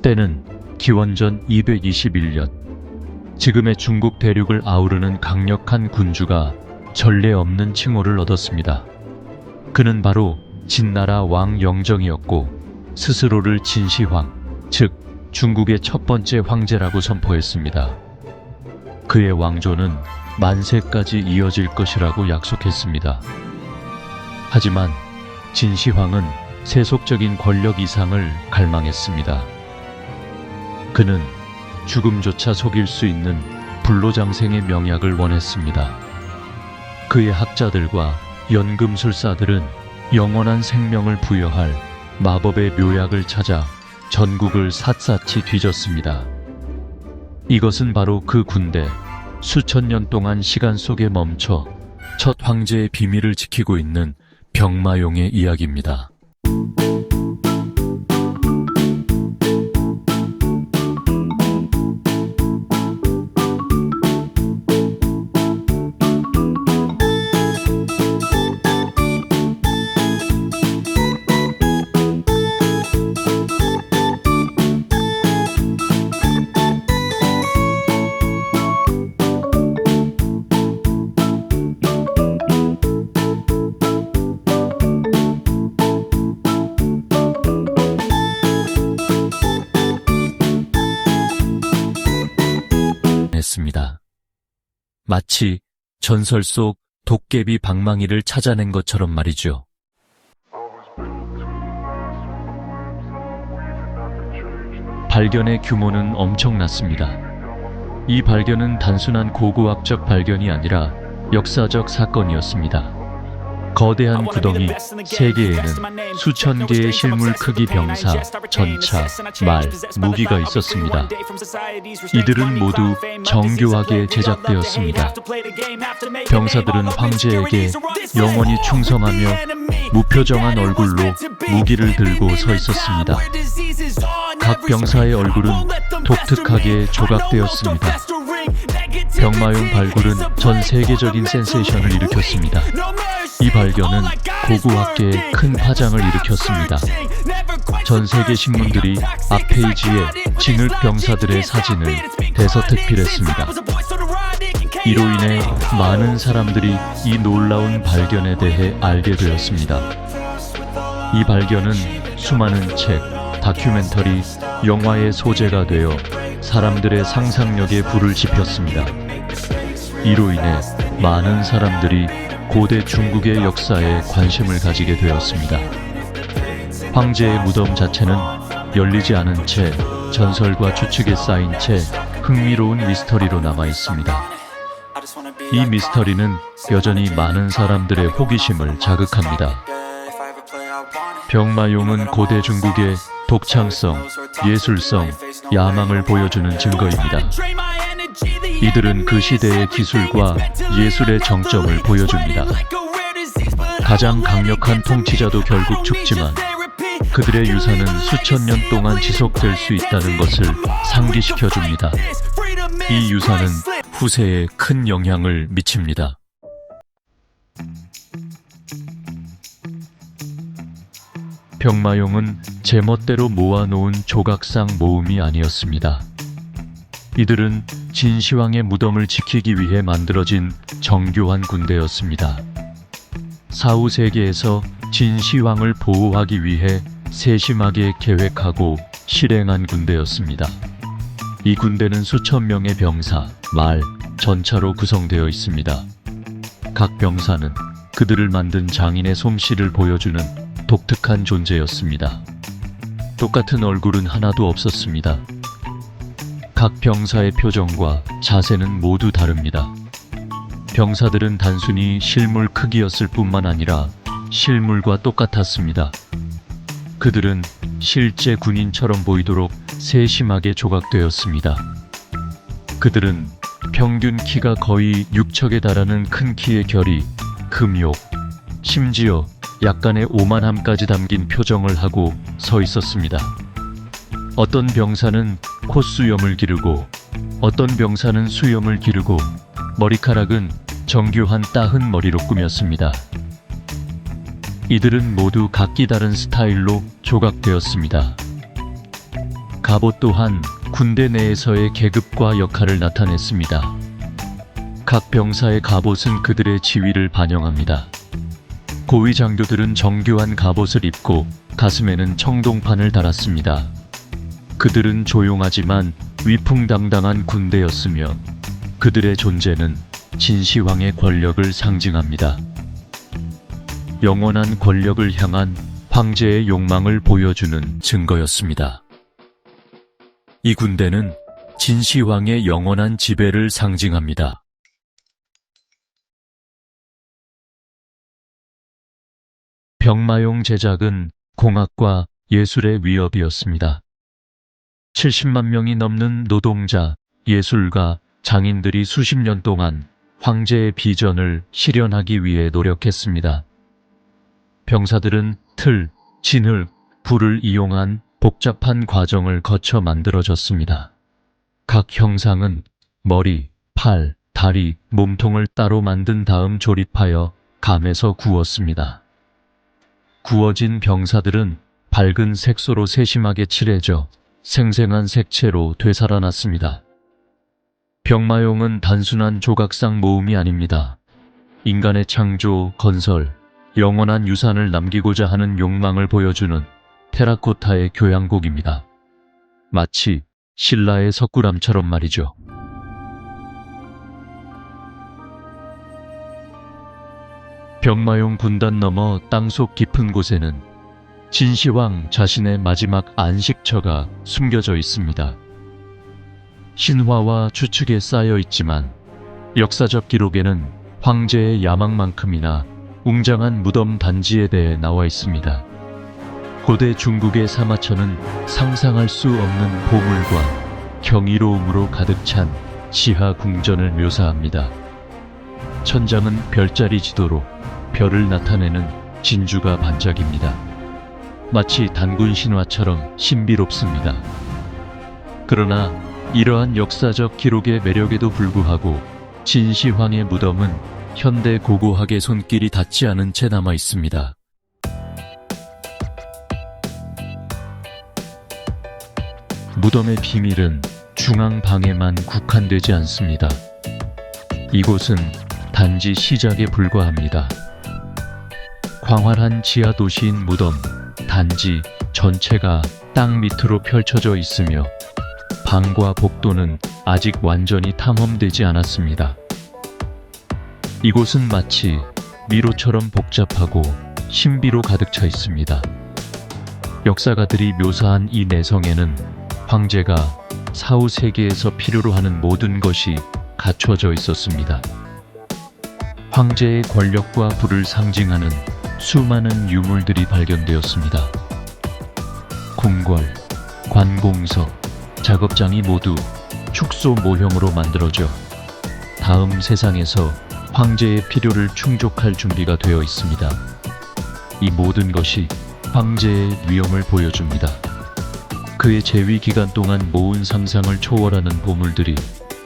때는 기원전 221년, 지금의 중국 대륙을 아우르는 강력한 군주가 전례 없는 칭호를 얻었습니다. 그는 바로 진나라 왕 영정이었고 스스로를 진시황, 즉 중국의 첫 번째 황제라고 선포했습니다. 그의 왕조는 만세까지 이어질 것이라고 약속했습니다. 하지만 진시황은 세속적인 권력 이상을 갈망했습니다. 그는 죽음조차 속일 수 있는 불로장생의 명약을 원했습니다. 그의 학자들과 연금술사들은 영원한 생명을 부여할 마법의 묘약을 찾아 전국을 샅샅이 뒤졌습니다. 이것은 바로 그 군대, 수천 년 동안 시간 속에 멈춰 첫 황제의 비밀을 지키고 있는 병마용의 이야기입니다. 했습니다. 마치 전설 속 도깨비 방망이를 찾아낸 것처럼 말이죠. 발견의 규모는 엄청났습니다. 이 발견은 단순한 고고학적 발견이 아니라 역사적 사건이었습니다. 거대한 구덩이 3개에는 수천 개의 실물 크기 병사, 전차, 말, 무기가 있었습니다. 이들은 모두 정교하게 제작되었습니다. 병사들은 황제에게 영원히 충성하며 무표정한 얼굴로 무기를 들고 서 있었습니다. 각 병사의 얼굴은 독특하게 조각되었습니다. 병마용 발굴은 전 세계적인 센세이션을 일으켰습니다. 이 발견은 고고학계에 큰 파장을 일으켰습니다. 전 세계 신문들이 앞페이지에 진흙 병사들의 사진을 대서특필했습니다. 이로 인해 많은 사람들이 이 놀라운 발견에 대해 알게 되었습니다. 이 발견은 수많은 책, 다큐멘터리, 영화의 소재가 되어 사람들의 상상력에 불을 지폈습니다. 이로 인해 많은 사람들이 고대 중국의 역사에 관심을 가지게 되었습니다. 황제의 무덤 자체는 열리지 않은 채 전설과 추측에 쌓인 채 흥미로운 미스터리로 남아 있습니다. 이 미스터리는 여전히 많은 사람들의 호기심을 자극합니다. 병마용은 고대 중국의 독창성, 예술성, 야망을 보여주는 증거입니다. 이들은 그 시대의 기술과 예술의 정점을 보여줍니다. 가장 강력한 통치자도 결국 죽지만 그들의 유산은 수천 년 동안 지속될 수 있다는 것을 상기시켜줍니다. 이 유산은 후세에 큰 영향을 미칩니다. 병마용은 제멋대로 모아놓은 조각상 모음이 아니었습니다. 이들은 진시황의 무덤을 지키기 위해 만들어진 정교한 군대였습니다. 사후 세계에서 진시황을 보호하기 위해 세심하게 계획하고 실행한 군대였습니다. 이 군대는 수천 명의 병사, 말, 전차로 구성되어 있습니다. 각 병사는 그들을 만든 장인의 솜씨를 보여주는 독특한 존재였습니다. 똑같은 얼굴은 하나도 없었습니다. 각 병사의 표정과 자세는 모두 다릅니다. 병사들은 단순히 실물 크기였을 뿐만 아니라 실물과 똑같았습니다. 그들은 실제 군인처럼 보이도록 세심하게 조각되었습니다. 그들은 평균 키가 거의 6척에 달하는 큰 키의 결의, 금욕, 심지어 약간의 오만함까지 담긴 표정을 하고 서 있었습니다. 어떤 병사는 콧수염을 기르고 어떤 병사는 수염을 기르고 머리카락은 정교한 따은 머리로 꾸몄습니다. 이들은 모두 각기 다른 스타일로 조각되었습니다. 갑옷 또한 군대 내에서의 계급과 역할을 나타냈습니다. 각 병사의 갑옷은 그들의 지위를 반영합니다. 고위 장교들은 정교한 갑옷을 입고 가슴에는 청동판을 달았습니다. 그들은 조용하지만 위풍당당한 군대였으며 그들의 존재는 진시황의 권력을 상징합니다. 영원한 권력을 향한 황제의 욕망을 보여주는 증거였습니다. 이 군대는 진시황의 영원한 지배를 상징합니다. 병마용 제작은 공학과 예술의 위협이었습니다. 70만 명이 넘는 노동자, 예술가, 장인들이 수십 년 동안 황제의 비전을 실현하기 위해 노력했습니다. 병사들은 틀, 진흙, 불을 이용한 복잡한 과정을 거쳐 만들어졌습니다. 각 형상은 머리, 팔, 다리, 몸통을 따로 만든 다음 조립하여 감에서 구웠습니다. 구워진 병사들은 밝은 색소로 세심하게 칠해져 생생한 색채로 되살아났습니다. 병마용은 단순한 조각상 모음이 아닙니다. 인간의 창조, 건설, 영원한 유산을 남기고자 하는 욕망을 보여주는 테라코타의 교향곡입니다. 마치 신라의 석굴암처럼 말이죠. 병마용 군단 너머 땅속 깊은 곳에는 진시황 자신의 마지막 안식처가 숨겨져 있습니다. 신화와 추측에 쌓여 있지만 역사적 기록에는 황제의 야망만큼이나 웅장한 무덤 단지에 대해 나와 있습니다. 고대 중국의 사마천은 상상할 수 없는 보물과 경이로움으로 가득 찬 지하 궁전을 묘사합니다. 천장은 별자리 지도로 별을 나타내는 진주가 반짝입니다. 마치 단군 신화처럼 신비롭습니다. 그러나 이러한 역사적 기록의 매력에도 불구하고 진시황의 무덤은 현대 고고학의 손길이 닿지 않은 채 남아 있습니다. 무덤의 비밀은 중앙 방에만 국한되지 않습니다. 이곳은 단지 시작에 불과합니다. 광활한 지하 도시인 무덤, 단지 전체가 땅 밑으로 펼쳐져 있으며 방과 복도는 아직 완전히 탐험되지 않았습니다. 이곳은 마치 미로처럼 복잡하고 신비로 가득 차 있습니다. 역사가들이 묘사한 이 내성에는 황제가 사후 세계에서 필요로 하는 모든 것이 갖춰져 있었습니다. 황제의 권력과 부를 상징하는 수많은 유물들이 발견되었습니다. 궁궐, 관공서, 작업장이 모두 축소 모형으로 만들어져 다음 세상에서 황제의 필요를 충족할 준비가 되어 있습니다. 이 모든 것이 황제의 위엄을 보여줍니다. 그의 재위 기간 동안 모은 상상을 초월하는 보물들이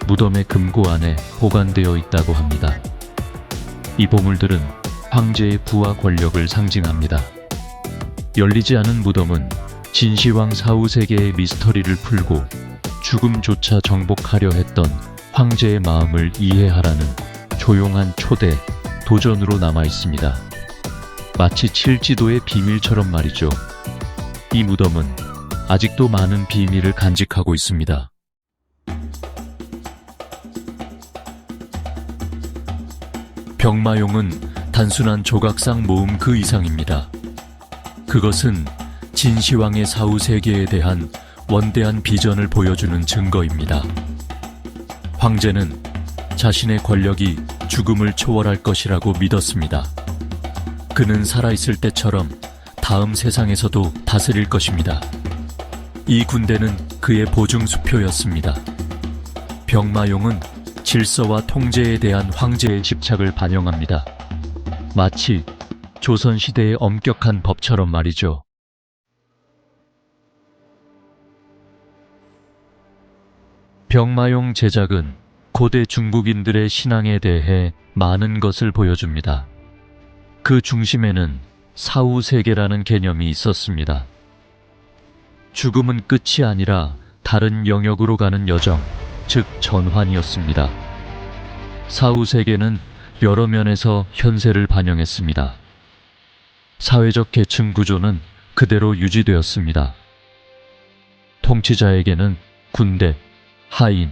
무덤의 금고 안에 보관되어 있다고 합니다. 이 보물들은 황제의 부와 권력을 상징합니다. 열리지 않은 무덤은 진시황 사후 세계의 미스터리를 풀고 죽음조차 정복하려 했던 황제의 마음을 이해하라는 조용한 초대, 도전으로 남아 있습니다. 마치 칠지도의 비밀처럼 말이죠. 이 무덤은 아직도 많은 비밀을 간직하고 있습니다. 병마용은 단순한 조각상 모음 그 이상입니다. 그것은 진시황의 사후 세계에 대한 원대한 비전을 보여주는 증거입니다. 황제는 자신의 권력이 죽음을 초월할 것이라고 믿었습니다. 그는 살아있을 때처럼 다음 세상에서도 다스릴 것입니다. 이 군대는 그의 보증수표였습니다. 병마용은 질서와 통제에 대한 황제의 집착을 반영합니다. 마치 조선시대의 엄격한 법처럼 말이죠. 병마용 제작은 고대 중국인들의 신앙에 대해 많은 것을 보여줍니다. 그 중심에는 사후세계라는 개념이 있었습니다. 죽음은 끝이 아니라 다른 영역으로 가는 여정, 즉 전환이었습니다. 사후세계는 여러 면에서 현세를 반영했습니다. 사회적 계층 구조는 그대로 유지되었습니다. 통치자에게는 군대, 하인,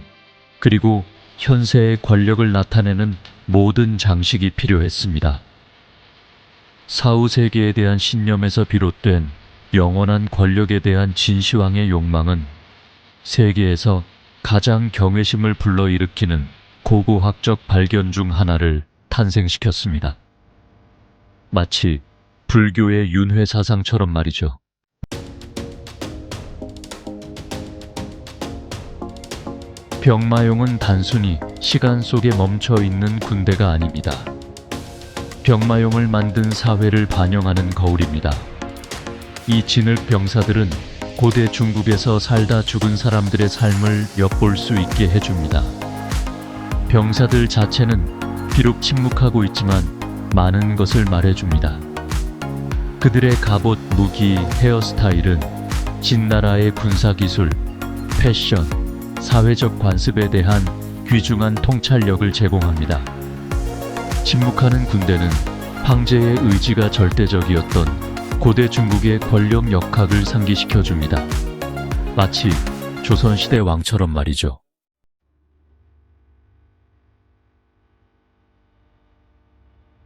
그리고 현세의 권력을 나타내는 모든 장식이 필요했습니다. 사후세계에 대한 신념에서 비롯된 영원한 권력에 대한 진시황의 욕망은 세계에서 가장 경외심을 불러일으키는 고고학적 발견 중 하나를 탄생시켰습니다. 마치 불교의 윤회 사상처럼 말이죠. 병마용은 단순히 시간 속에 멈춰 있는 군대가 아닙니다. 병마용을 만든 사회를 반영하는 거울입니다. 이 진흙 병사들은 고대 중국에서 살다 죽은 사람들의 삶을 엿볼 수 있게 해줍니다. 병사들 자체는 비록 침묵하고 있지만 많은 것을 말해줍니다. 그들의 갑옷, 무기, 헤어스타일은 진나라의 군사기술, 패션, 사회적 관습에 대한 귀중한 통찰력을 제공합니다. 침묵하는 군대는 황제의 의지가 절대적이었던 고대 중국의 권력 역학을 상기시켜줍니다. 마치 조선시대 왕처럼 말이죠.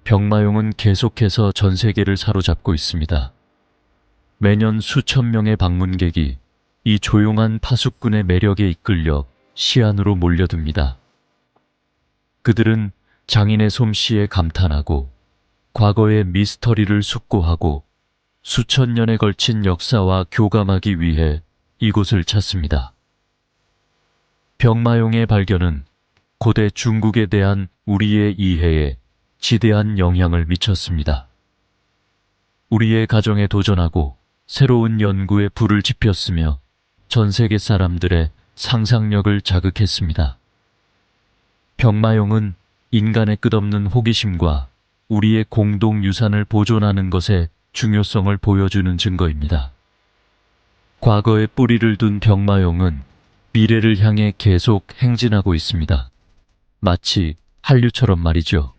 병마용은 계속해서 전 세계를 사로잡고 있습니다. 매년 수천 명의 방문객이 이 조용한 파수꾼의 매력에 이끌려 시안으로 몰려듭니다. 그들은 장인의 솜씨에 감탄하고 과거의 미스터리를 숙고하고 수천 년에 걸친 역사와 교감하기 위해 이곳을 찾습니다. 병마용의 발견은 고대 중국에 대한 우리의 이해에 지대한 영향을 미쳤습니다. 우리의 가정에 도전하고 새로운 연구에 불을 지폈으며 전 세계 사람들의 상상력을 자극했습니다. 병마용은 인간의 끝없는 호기심과 우리의 공동 유산을 보존하는 것의 중요성을 보여주는 증거입니다. 과거에 뿌리를 둔 병마용은 미래를 향해 계속 행진하고 있습니다. 마치 한류처럼 말이죠.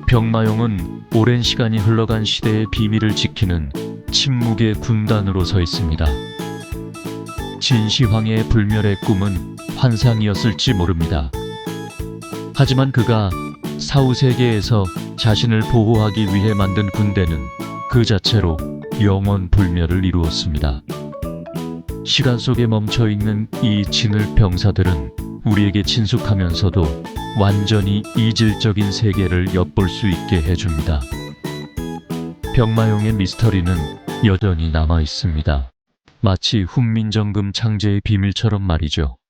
병마용은 오랜 시간이 흘러간 시대의 비밀을 지키는 침묵의 군단으로 서 있습니다. 진시황의 불멸의 꿈은 환상이었을지 모릅니다. 하지만 그가 사후세계에서 자신을 보호하기 위해 만든 군대는 그 자체로 영원 불멸을 이루었습니다. 시간 속에 멈춰있는 이 진흙 병사들은 우리에게 친숙하면서도 완전히 이질적인 세계를 엿볼 수 있게 해줍니다. 병마용의 미스터리는 여전히 남아 있습니다. 마치 훈민정금 창제의 비밀처럼 말이죠.